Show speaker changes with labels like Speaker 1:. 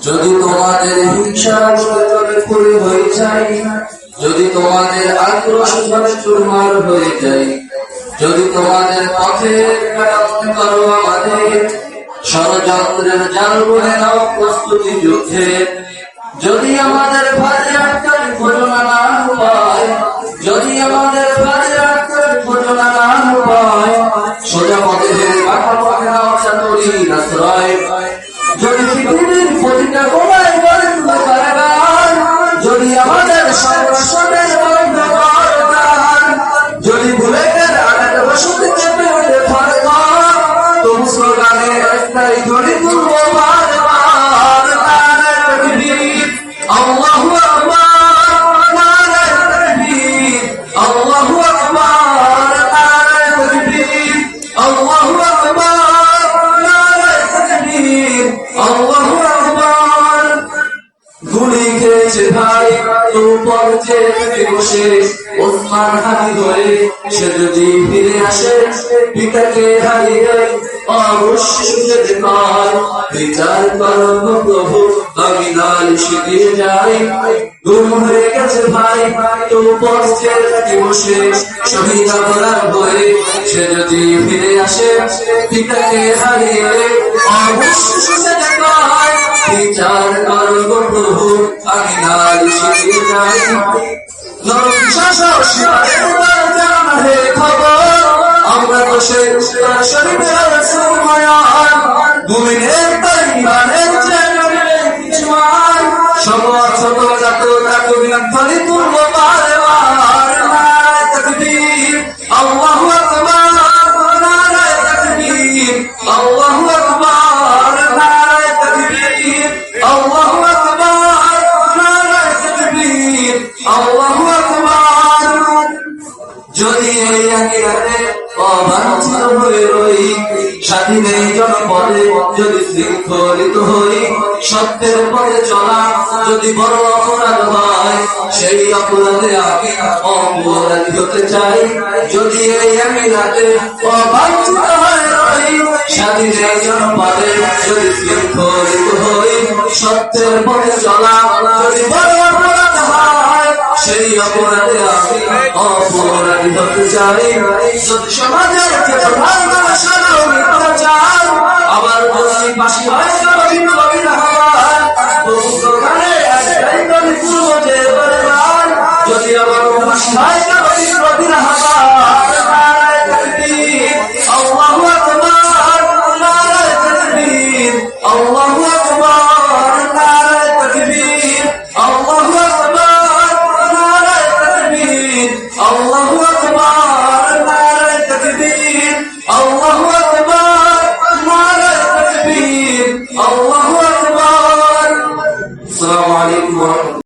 Speaker 1: যদি তোমাদের হিংসা চলে করে হয়ে যায়, যদি তোমাদের আক্রোশ ধরে চুরমার হয়ে যায়, যদি তোমাদের পথে মেরামত করো আমাদের, ষড়যন্ত্রের জাল বলে নাও প্রস্তুতি যুদ্ধে। যদি আমাদের ফাঁদে আটকার ঘটনা না হয়, যদি আমাদের ফাঁদে আটকার ঘটনা না হয়, সোজা পথে পাঠা পথে নাও চাতুরীর আশ্রয়। যদি পৃথিবীর প্রতিটা কোণায় গড়ে তুলে কারাগার, যদি আমাদের সংগঠনের বন্ধ করতাম, যদি বুলেটের আঘাত বসতে চেপে ওঠে ফারদার, তবু স্লোগানে একটাই ধ্বনি তুলবো বারবার, নারায়ে তাকবীর, আল্লাহু আকবার, নারায়ে তাকবীর, আল্লাহু আকবার, নারায়ে তাকবীর, আল্লাহু আকবার, নারায়ে তাকবীর, আল্লাহু আকবার। গুলি খেয়েছে ভাই তো পথে বসে ওসমান হাতি ধরে, সে যদি ফিরে আসে পিতাকে হারিয়ে অবশ্যই দেখায়, বিচার করো প্রভু আমি নালিশ দিয়ে যাই। গুম হয়ে গেছে ভাই তো পথে বসে শহীদ করার ভয়ে, সে যদি ফিরে আসে পিতাকে হারিয়ে অবশ্যই দেখায়, বিচার করো প্রভু আমি নালিশ দিয়ে যাই। আমরা তো সে শরীরের সুমায়ান দুমিনের পরিমাণের সমর্থক যত তাকে বিধ্বনি তুলব বারবার, নারায়ে তাকবীর, আল্লাহু আকবার, নারায়ে তাকবীর, আল্লাহু আকবার, নারায়ে তাকবীর, আল্লাহু আকবার, নারায়ে তাকবীর, আল্লাহু আকবার। যদি এই আকিরাতে অবাঞ্ছিত হয়ে রই, স্বাধীন এই জনপদে যদি শৃঙ্খলিত হই, সত্যের পথে চলা যদি বড় অপরাধ হয়, সেই অপরাধে আমি অপরাধী হতে চাই। যদি এই আকিরাতে অবাঞ্ছিত হয়ে রই, স্বাধীন এই জনপদে যদি শৃঙ্খলিত হই, সত্যের পথে চলা যদি বড় অপরাধ হয়, সেই অপরাধে আমি অপরাধী হতে চাই। যদি সমাজের চাই আবার যদি পাশি হয় যদি আবার পাশি হয় আল্লাহু আকবার, নারায়ে তাকবীর, আল্লাহু আকবার।